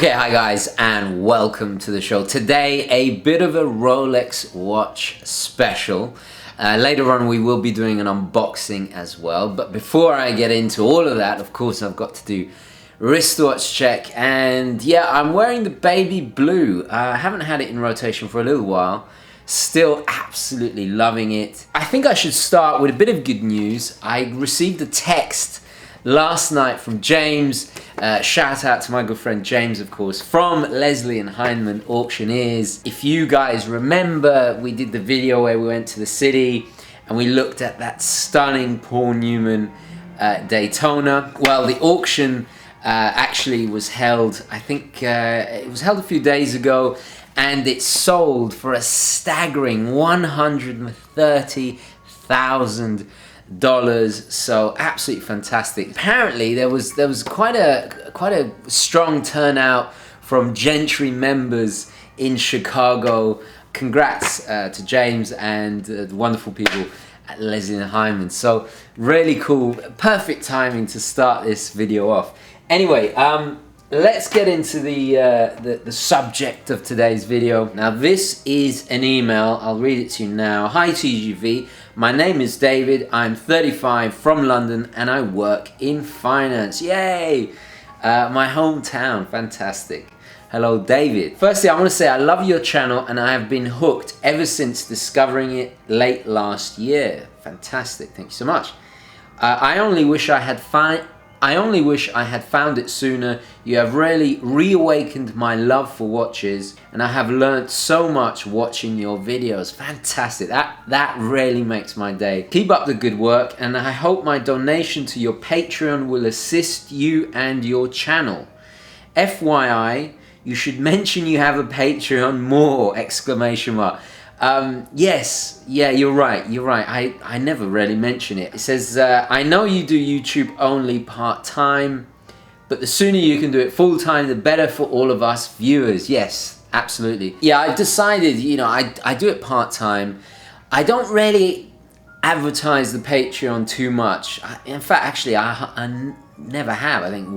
Okay, hi guys, and welcome to the show. Today, a bit of a Rolex watch special. Later on, we will be doing an unboxing as well. But before I get into all of that, of course, I've got to do wristwatch check. And yeah, I'm wearing the baby blue. I haven't had it in rotation for a little while. Still absolutely loving it. I think I should start with a bit of good news. I received a text last night from James. Shout out to my good friend James, of course, from Leslie and Heinemann Auctioneers. If you guys remember, we did the video where we went to the city and we looked at that stunning Paul Newman Daytona. Well, the auction actually was held, I think it was held a few days ago, and it sold for a staggering $130,000. So absolutely fantastic. Apparently there was quite a strong turnout from Gentry members in Chicago. Congrats to James and the wonderful people at Leslie and Hyman. So really cool, perfect timing to start this video off. Anyway, let's get into the subject of today's video. Now this is an email, I'll read it to you now. Hi TGV, my name is David, I'm 35 from London and I work in finance. Yay! My hometown, fantastic. Hello David. Firstly, I want to say I love your channel and I have been hooked ever since discovering it late last year. Fantastic, thank you so much. I only wish I had found it sooner. You have really reawakened my love for watches and I have learned so much watching your videos. Fantastic, that really makes my day. Keep up the good work and I hope my donation to your Patreon will assist you and your channel. FYI, you should mention you have a Patreon more, exclamation mark. Yes, yeah, you're right. I never really mention it. It says, I know you do YouTube only part-time, but the sooner you can do it full-time, the better for all of us viewers. Yes, absolutely. Yeah, I decided, you know, I do it part-time. I don't really advertise the Patreon too much. In fact, actually, I never have. I think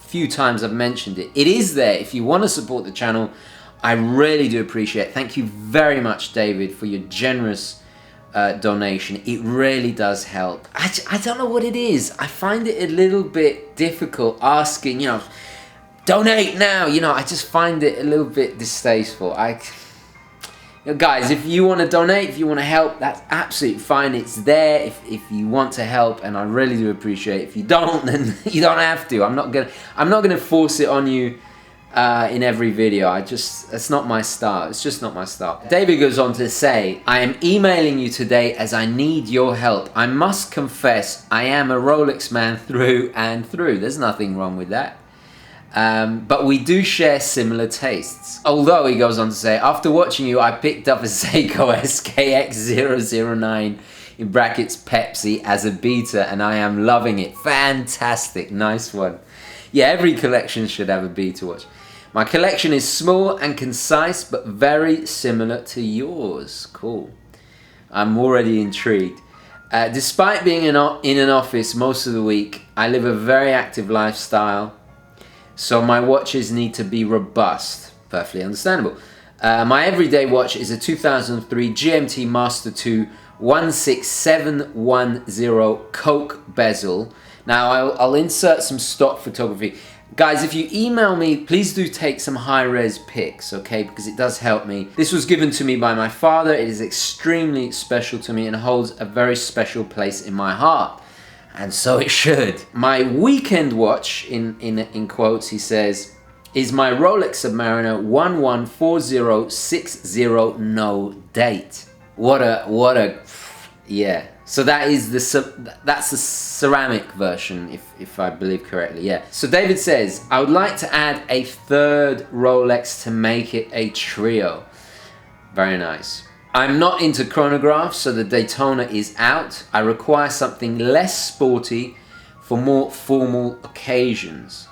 few times I've mentioned it. It is there if you want to support the channel. I really do appreciate it. Thank you very much, David, for your generous donation. It really does help. I don't know what it is. I find it a little bit difficult asking, you know, donate now. You know, I just find it a little bit distasteful. You know, guys, if you want to donate, if you want to help, that's absolutely fine. It's there if you want to help, and I really do appreciate it. If you don't, then you don't have to. I'm not gonna force it on you. In every video. It's not my style. It's just not my style. David goes on to say, I am emailing you today as I need your help. I must confess, I am a Rolex man through and through. There's nothing wrong with that. But we do share similar tastes. Although, he goes on to say, after watching you, I picked up a Seiko SKX009 in brackets Pepsi as a beta and I am loving it. Fantastic. Nice one. Yeah, every collection should have a beta watch. My collection is small and concise, but very similar to yours. Cool. I'm already intrigued. Despite being in an office most of the week, I live a very active lifestyle, so my watches need to be robust. Perfectly understandable. My everyday watch is a 2003 GMT Master II 16710 Coke bezel. Now, I'll insert some stock photography. Guys, if you email me, please do take some high-res pics, okay? Because it does help me. This was given to me by my father. It is extremely special to me and holds a very special place in my heart. And so it should. My weekend watch, in quotes, he says, is my Rolex Submariner 114060 no date. What a, yeah. So that's the ceramic version, if I believe correctly, yeah. So David says, I would like to add a third Rolex to make it a trio. Very nice. I'm not into chronographs, so the Daytona is out. I require something less sporty for more formal occasions.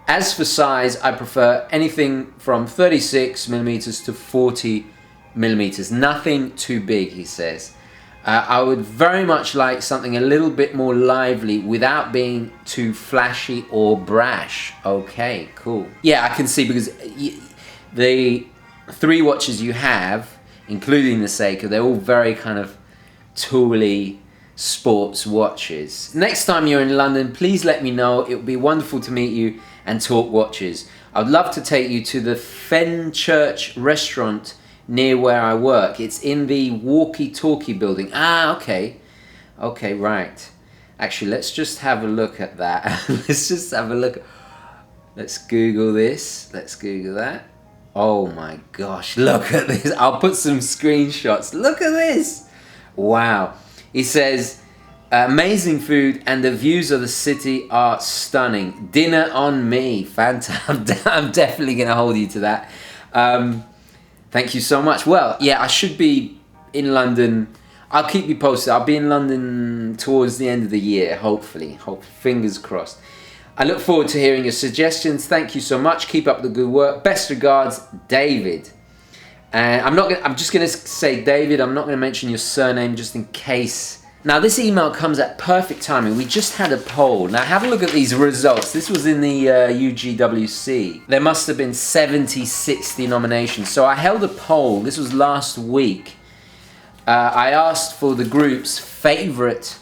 As for size, I prefer anything from 36mm to 40mm. Nothing too big, he says. I would very much like something a little bit more lively without being too flashy or brash. Okay, cool. Yeah, I can see, because the 3 watches you have, including the Seiko, they're all very kind of tooly sports watches. Next time you're in London, please let me know. It would be wonderful to meet you and talk watches. I'd love to take you to the Fenchurch restaurant near where I work. It's in the walkie-talkie building. Ah, okay. Okay, right. Actually, let's just have a look at that. Let's just have a look. Let's Google this. Let's Google that. Oh my gosh, look at this. I'll put some screenshots. Look at this. Wow. He says, amazing food and the views of the city are stunning. Dinner on me. Fantastic. I'm definitely going to hold you to that. Thank you so much. Well, yeah, I should be in London. I'll keep you posted. I'll be in London towards the end of the year, hopefully. Fingers crossed. I look forward to hearing your suggestions. Thank you so much. Keep up the good work. Best regards, David. And I'm just gonna say David. I'm not gonna mention your surname just in case. Now this email comes at perfect timing. We just had a poll. Now have a look at these results. This was in the UGWC. There must have been 70, 60 nominations. So I held a poll. This was last week. I asked for the group's favorite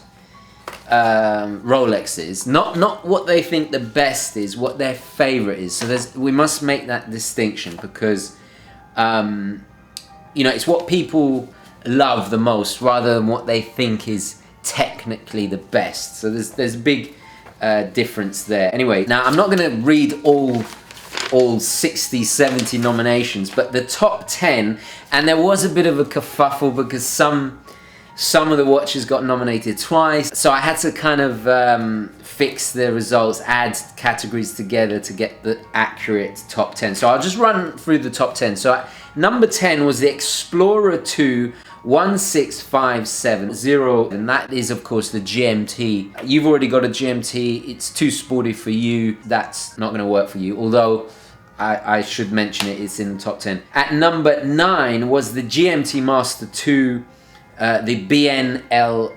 Rolexes. Not what they think the best is, what their favorite is. So we must make that distinction, because you know, it's what people love the most rather than what they think is technically the best. So there's a big difference there. Anyway, now I'm not going to read all 60, 70 nominations, but the top 10, and there was a bit of a kerfuffle because some of the watches got nominated twice, so I had to kind of fix the results, add categories together to get the accurate top 10. So I'll just run through the top 10. So number 10 was the Explorer 2 16570, and that is of course the GMT. You've already got a GMT, it's too sporty for you, that's not going to work for you, although I should mention it, it's in the top 10. At number 9 was the GMT Master II, the BLNR,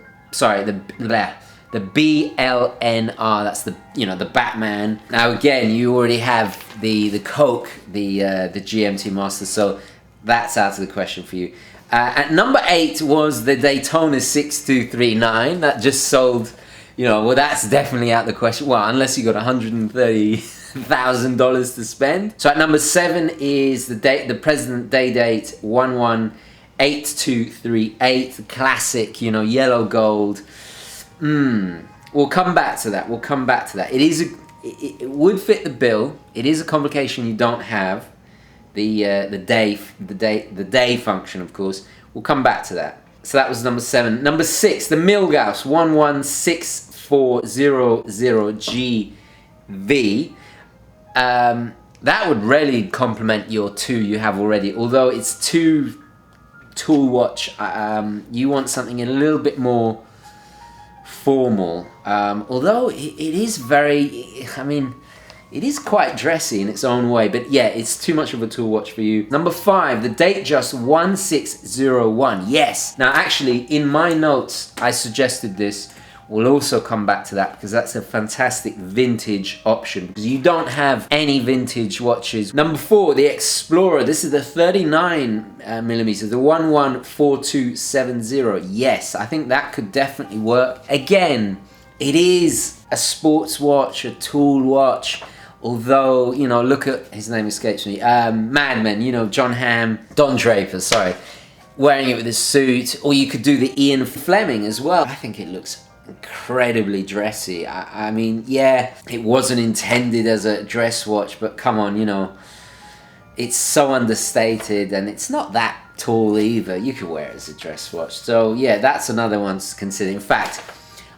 that's the, you know, the Batman. Now again, you already have the Coke, the GMT Master, so that's out of the question for you. At number 8 was the Daytona 6239. That just sold, you know, well, that's definitely out of the question. Well, unless you got $130,000 to spend. So at number 7 is the President Day Date 118238, the classic, you know, yellow gold. We'll come back to that. It would fit the bill. It is a complication you don't have. The day function, of course. We'll come back to that. So that was number 7. Number 6, the Milgauss 11640GV. That would really complement your 2 you have already. Although it's 2 tool watch, you want something a little bit more formal. Although it is very, I mean, it is quite dressy in its own way, but yeah, it's too much of a tool watch for you. Number 5, the Datejust 1601. Yes. Now, actually, in my notes, I suggested this. We'll also come back to that because that's a fantastic vintage option, because you don't have any vintage watches. Number 4, the Explorer. This is the 39mm, the 114270. Yes, I think that could definitely work. Again, it is a sports watch, a tool watch. Although, you know, look at, his name escapes me, Mad Men, you know, Don Draper, sorry, wearing it with his suit. Or you could do the Ian Fleming as well. I think it looks incredibly dressy. I mean, yeah, it wasn't intended as a dress watch, but come on, you know, it's so understated and it's not that tall either. You could wear it as a dress watch. So yeah, that's another one to consider. In fact,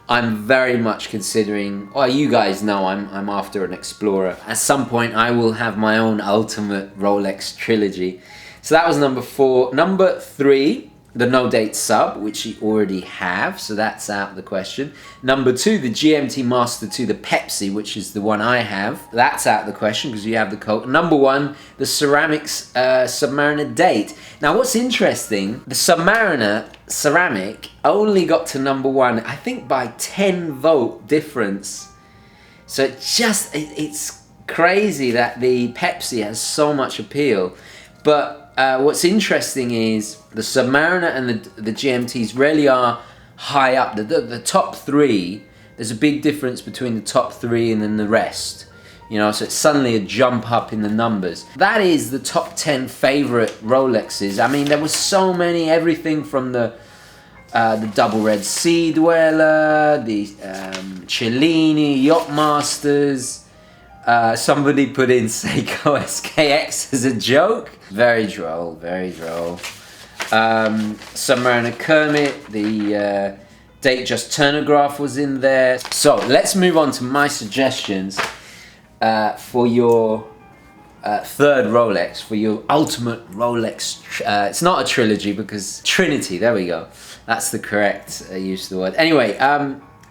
I'm very much considering, well, you guys know I'm after an Explorer. At some point I will have my own ultimate Rolex trilogy. So that was number 4. Number 3, the no date sub, which you already have, so that's out of the question. Number 2, the GMT Master II, the Pepsi, which is the one I have. That's out of the question because you have the Coke. Number 1, the Ceramics Submariner Date. Now what's interesting, the Submariner Ceramic only got to number 1, I think by 10 vote difference. So it's crazy that the Pepsi has so much appeal. But what's interesting is the Submariner and the GMTs really are high up. The top 3, there's a big difference between the top 3 and then the rest. You know, so it's suddenly a jump up in the numbers. That is the top 10 favorite Rolexes. I mean, there was so many, everything from the Double Red Sea Dweller, the Cellini, Yacht Masters. Somebody put in Seiko SKX as a joke. Very droll, very droll. Submariner Kermit, the Datejust Turnograph was in there. So let's move on to my suggestions for your third Rolex, for your ultimate Rolex. It's not a trilogy because Trinity, there we go. That's the correct use of the word. Anyway,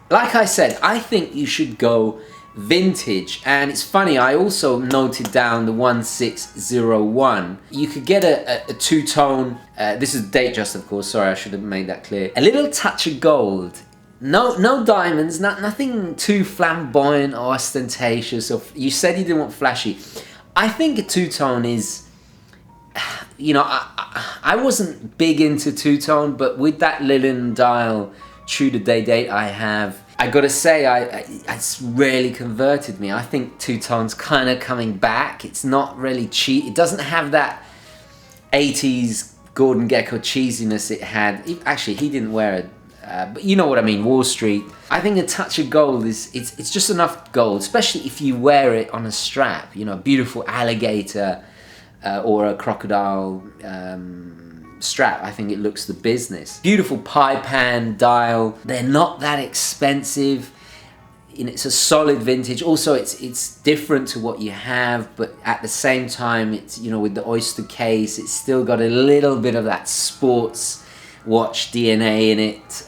like I said, I think you should go vintage. And it's funny, I also noted down the 1601. You could get a two-tone, this is Datejust of course, sorry, I should have made that clear. A little touch of gold. No diamonds, nothing too flamboyant or ostentatious. Or, you said you didn't want flashy. I think a two-tone is, you know, I wasn't big into two-tone, but with that linen dial, true to date I have, I gotta say, it's really converted me. I think two-tone's kind of coming back. It's not really cheap. It doesn't have that 80s Gordon Gekko cheesiness it had. Actually, he didn't wear it, but you know what I mean, Wall Street. I think a touch of gold it's just enough gold, especially if you wear it on a strap, you know, a beautiful alligator or a crocodile strap. I think it looks the business. Beautiful pie pan dial. They're not that expensive. You know, it's a solid vintage. Also, it's different to what you have, but at the same time, it's, you know, with the oyster case, it's still got a little bit of that sports watch DNA in it,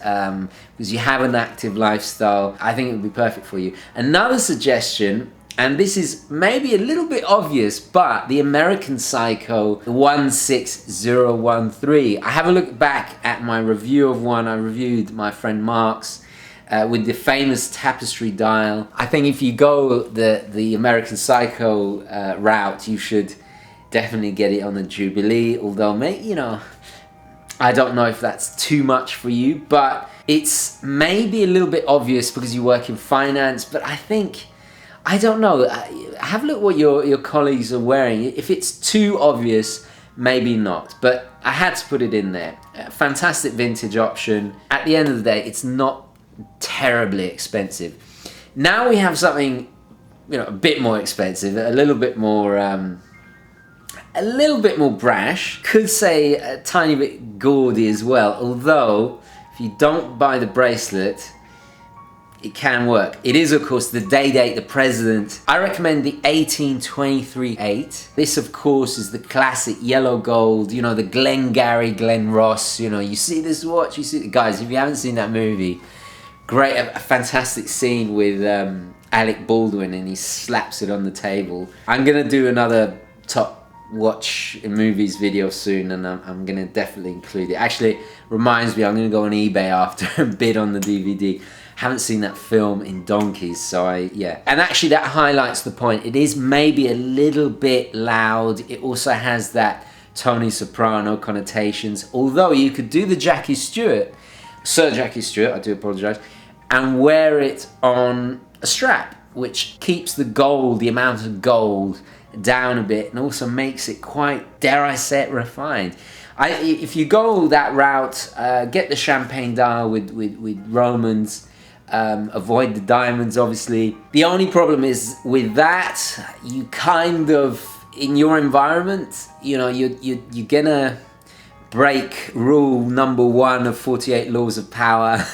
because you have an active lifestyle. I think it would be perfect for you. Another suggestion, and this is maybe a little bit obvious, but the American Psycho, the 16013. I have a look back at my review of one. I reviewed my friend Mark's with the famous tapestry dial. I think if you go the American Psycho route, you should definitely get it on the Jubilee. Although, you know, I don't know if that's too much for you, but it's maybe a little bit obvious because you work in finance. But I think, I don't know, have a look what your colleagues are wearing. If it's too obvious, maybe not. But I had to put it in there. Fantastic vintage option. At the end of the day, it's not terribly expensive. Now we have something, you know, a bit more expensive, a little bit more brash. Could say a tiny bit gaudy as well. Although, if you don't buy the bracelet, it can work. It is, of course, the Day-Date, the President. I recommend the 1823-8. This, of course, is the classic yellow gold, you know, the Glengarry, Glen Ross. You know, you see this watch, you see, guys, if you haven't seen that movie, great, a fantastic scene with Alec Baldwin, and he slaps it on the table. I'm gonna do another top watch in movies video soon, and I'm gonna definitely include it. Actually, reminds me, I'm gonna go on eBay after and bid on the DVD. Haven't seen that film in donkeys, so yeah. And actually that highlights the point. It is maybe a little bit loud. It also has that Tony Soprano connotations. Although you could do the Jackie Stewart, Sir Jackie Stewart, I do apologise, and wear it on a strap, which keeps the gold, the amount of gold, down a bit, and also makes it quite, dare I say it, refined. If you go that route, get the champagne dial with Romans. Avoid the diamonds, obviously. The only problem is with that, you kind of, in your environment, you know, you're gonna break rule number 1 of 48 laws of power.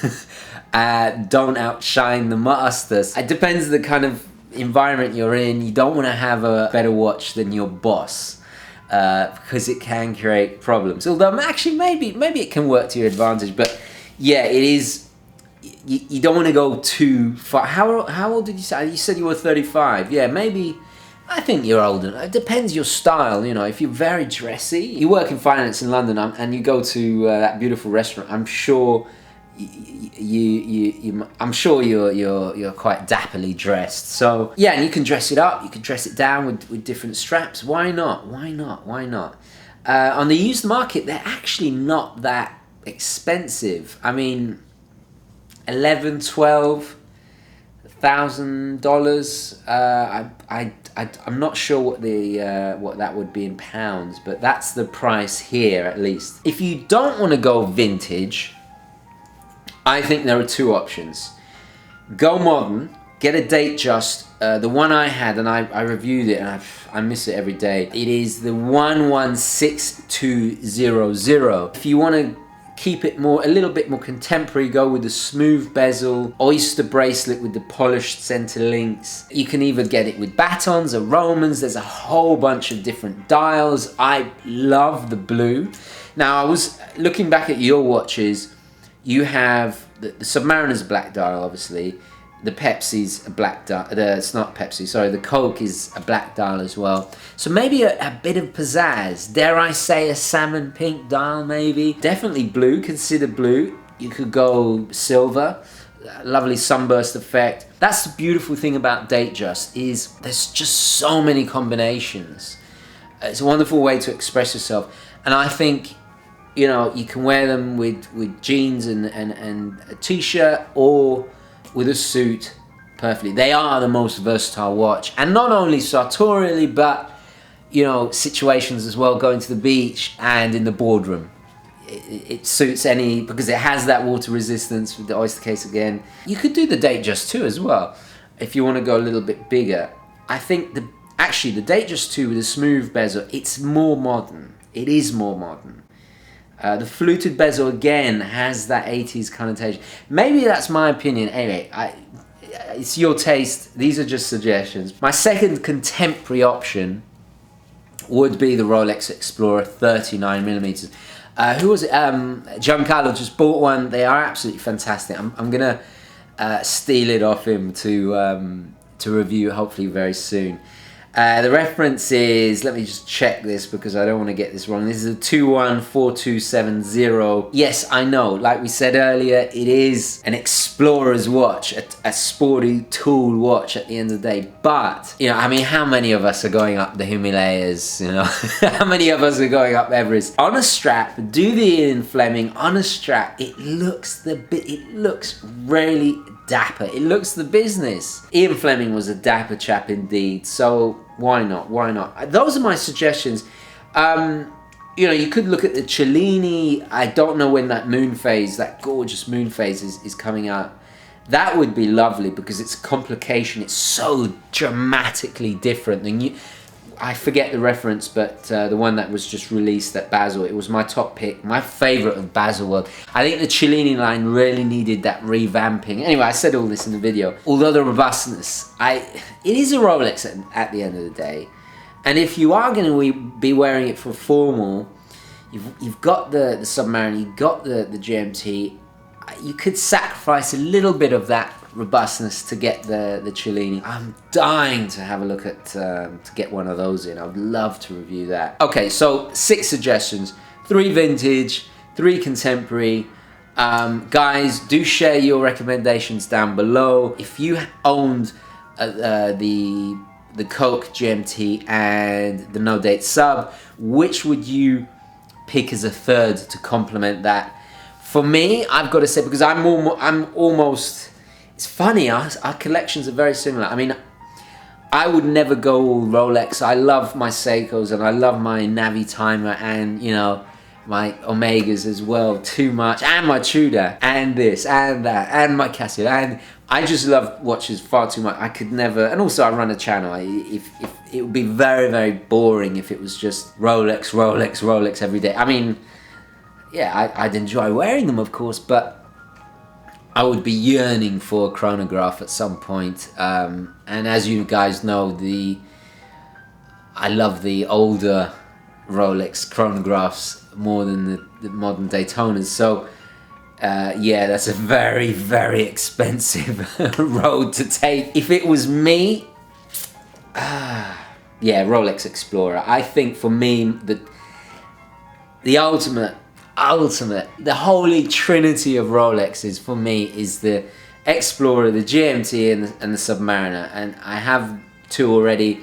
Don't outshine the masters. It depends on the kind of environment you're in. You don't want to have a better watch than your boss. because it can create problems. Although actually maybe it can work to your advantage. But yeah, it is. You don't want to go too far. How old did you say? You said you were 35. Yeah, maybe. I think you're older. It depends your style. You know, if you're very dressy, you work in finance in London, and you go to that beautiful restaurant. I'm sure I'm sure you're quite dapperly dressed. So yeah, and you can dress it up. You can dress it down with different straps. Why not? Why not? Why not? On the used market, they're actually not that expensive. I mean, $11,000-$12,000. I'm not sure what that would be in pounds, but that's the price here at least. If you don't want to go vintage, I think there are two options. Go modern, get a Datejust. The one I had, and I reviewed it, and I miss it every day. It is the 116200. If you want to keep it a little bit more contemporary, go with the smooth bezel, oyster bracelet with the polished center links. You can either get it with batons or Romans. There's a whole bunch of different dials. I love the blue. Now, I was looking back at your watches. You have the Submariner's a black dial, obviously. The Pepsi's a black dial. It's not Pepsi, sorry. The Coke is a black dial as well. So maybe a bit of pizzazz. Dare I say a salmon pink dial, maybe? Definitely blue. Consider blue. You could go silver. Lovely sunburst effect. That's the beautiful thing about Datejust, is there's just so many combinations. It's a wonderful way to express yourself. And I think, you know, you can wear them with jeans and a t-shirt, or with a suit perfectly. They are the most versatile watch, and not only sartorially, but you know, situations as well, going to the beach and in the boardroom. It suits any, because it has that water resistance with the oyster case again. You could do the Datejust 2 as well if you want to go a little bit bigger. I think the Datejust 2 with a smooth bezel, it's more modern. It is more modern. The fluted bezel again has that 80s connotation. Maybe that's my opinion. Anyway, it's your taste. These are just suggestions. My second contemporary option would be the Rolex Explorer 39mm. Who was it? Giancarlo just bought one. They are absolutely fantastic. I'm gonna steal it off him to review hopefully very soon. The reference is, let me just check this because I don't want to get this wrong. This is a 214270. Yes, I know, like we said earlier, it is an explorer's watch, a sporty tool watch at the end of the day. But, you know, I mean, how many of us are going up the Himalayas, you know? How many of us are going up Everest? On a strap, do the Ian Fleming, on a strap, it looks really dapper. It looks the business. Ian Fleming was a dapper chap indeed, so why not? Why not? Those are my suggestions. You know, you could look at the Cellini. I don't know when that moon phase, that gorgeous moon phase is coming out. That would be lovely because it's a complication. It's so dramatically different than I forget the reference, but the one that was just released at Basel, it was my top pick, my favorite of Baselworld. I think the Cellini line really needed that revamping. Anyway, I said all this in the video. Although the robustness, it is a Rolex at the end of the day. And if you are going to be wearing it for formal, you've got the Submariner, you've got the GMT, you could sacrifice a little bit of that robustness to get the Cellini. I'm dying to have a look at to get one of those in. I would love to review that. Okay, so 6 suggestions: 3 vintage, 3 contemporary. Guys, do share your recommendations down below. If you owned the Coke GMT and the No Date Sub, which would you pick as a third to complement that? For me, I've got to say, because I'm almost, it's funny, our collections are very similar. I mean, I would never go all Rolex. I love my Seikos and I love my Navi Timer and, you know, my Omegas as well too much, and my Tudor and this and that and my Casio, and I just love watches far too much. I could never, and also I run a channel. If it would be very, very boring if it was just Rolex, Rolex, Rolex every day. I mean, yeah, I'd enjoy wearing them, of course, but I would be yearning for a chronograph at some point. And as you guys know, I love the older Rolex chronographs more than the modern Daytonas. So yeah, that's a very, very expensive road to take. If it was me, yeah, Rolex Explorer. I think for me, the ultimate, the holy trinity of Rolexes for me is the Explorer, the GMT, and the Submariner. And I have two already.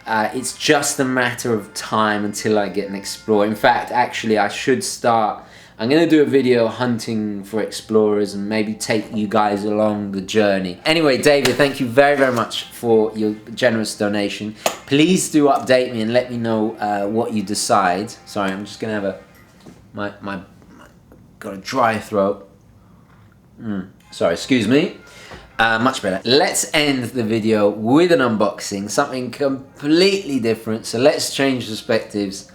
It's just a matter of time until I get an Explorer. In fact, actually, I should start. I'm going to do a video hunting for Explorers and maybe take you guys along the journey. Anyway, David, thank you very, very much for your generous donation. Please do update me and let me know what you decide. Sorry, I'm just going to have my got a dry throat. Sorry, excuse me. Much better. Let's end the video with an unboxing, something completely different. So let's change perspectives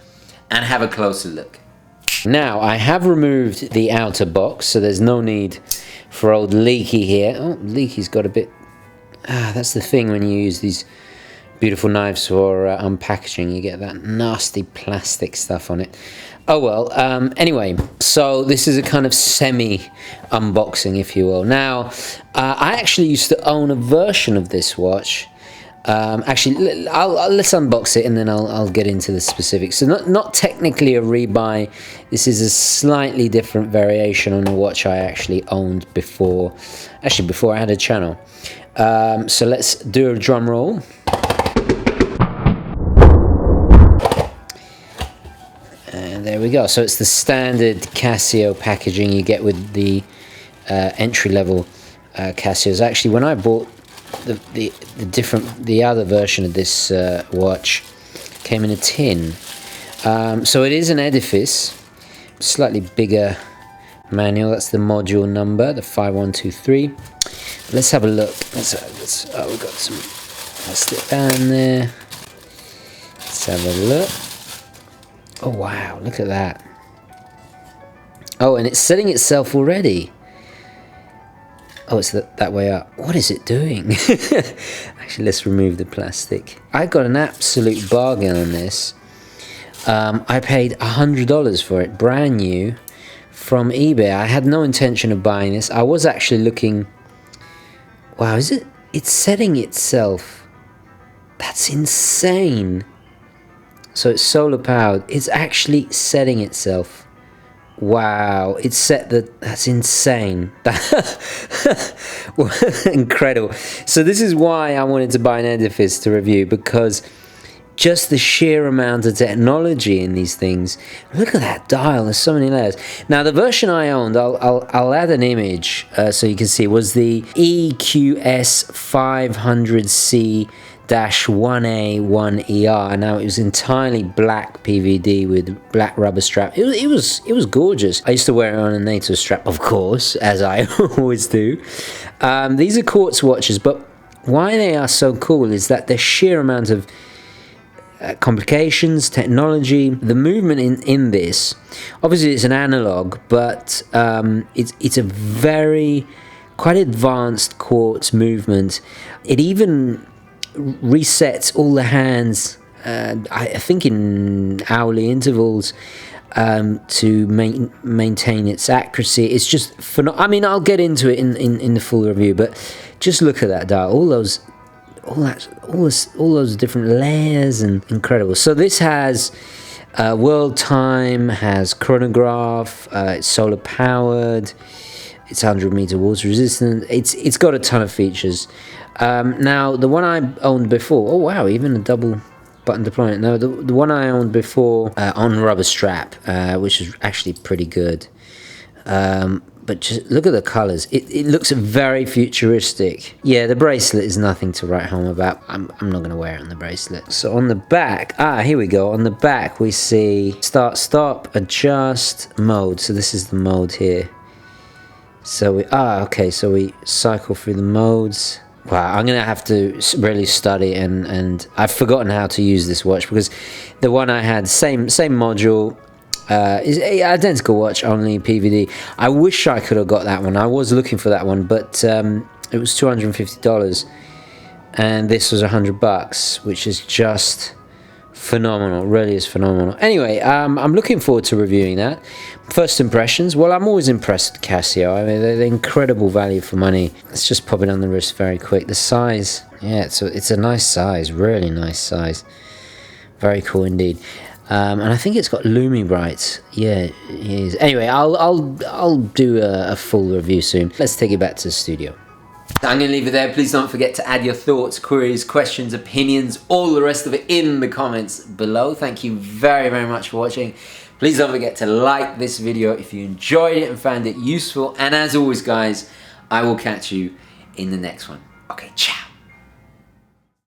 and have a closer look. Now, I have removed the outer box, so there's no need for old Leaky here. Oh, Leaky's got a bit... that's the thing when you use these beautiful knives for unpackaging. You get that nasty plastic stuff on it. Oh well, anyway, so this is a kind of semi-unboxing, if you will. Now, I actually used to own a version of this watch. Actually, let's unbox it and then I'll get into the specifics. So not technically a rebuy. This is a slightly different variation on a watch I actually owned before. Actually, before I had a channel. So let's do a drum roll. And there we go. So it's the standard Casio packaging you get with the entry-level Casios. Actually, when I bought the other version of this watch, came in a tin. So it is an Edifice, slightly bigger manual. That's the module number, the 5123. Let's have a look. Oh, we've got some plastic down there. Let's have a look. Oh wow, look at that. Oh, and it's setting itself already. Oh, it's that way up. What is it doing? Actually, let's remove the plastic. I got an absolute bargain on this. I paid $100 for it, brand new, from eBay. I had no intention of buying this. I was actually looking... Wow, is it? It's setting itself. That's insane. So it's solar powered. It's actually setting itself. Wow, it's set that's insane. Incredible. So this is why I wanted to buy an Edifice to review, because just the sheer amount of technology in these things. Look at that dial, there's so many layers. Now the version I owned, I'll add an image so you can see, was the EQS 500C-1A1ER. Now it was entirely black PVD with black rubber strap. It was gorgeous. I used to wear it on a NATO strap, of course, as I always do. These are quartz watches, but why they are so cool is that the sheer amount of complications, technology, the movement in this. Obviously, it's an analog, but it's a very quite advanced quartz movement. It even resets all the hands, I think in hourly intervals, to maintain its accuracy. It's just phenomenal. I mean, I'll get into it in the full review, but just look at that dial. All those different layers, and incredible. So this has world time, has chronograph, it's solar powered, it's 100-meter water resistant. It's got a ton of features. Now the one I owned before, oh wow, even a double button deployment. No, the one I owned before on rubber strap, which is actually pretty good. But just look at the colors. It looks very futuristic. Yeah, the bracelet is nothing to write home about. I'm not going to wear it on the bracelet. So on the back, here we go. On the back we see start, stop, adjust, mode. So this is the mode here. So we okay. So we cycle through the modes. Wow, I'm gonna have to really study, and I've forgotten how to use this watch, because the one I had, same module. Is a identical watch, only PVD. I wish I could have got that one. I was looking for that one, but it was $250, and this was $100, which is just phenomenal, really is phenomenal. Anyway, I'm looking forward to reviewing that. First impressions, well, I'm always impressed with Casio. I mean, they're incredible value for money. Let's just pop it on the wrist very quick. The size, yeah, it's a nice size, really nice size. Very cool indeed. And I think it's got Lumi Brights. Yeah, it is. Anyway, I'll do a full review soon. Let's take it back to the studio. I'm going to leave it there. Please don't forget to add your thoughts, queries, questions, opinions, all the rest of it in the comments below. Thank you very, very much for watching. Please don't forget to like this video if you enjoyed it and found it useful. And as always, guys, I will catch you in the next one. Okay, ciao.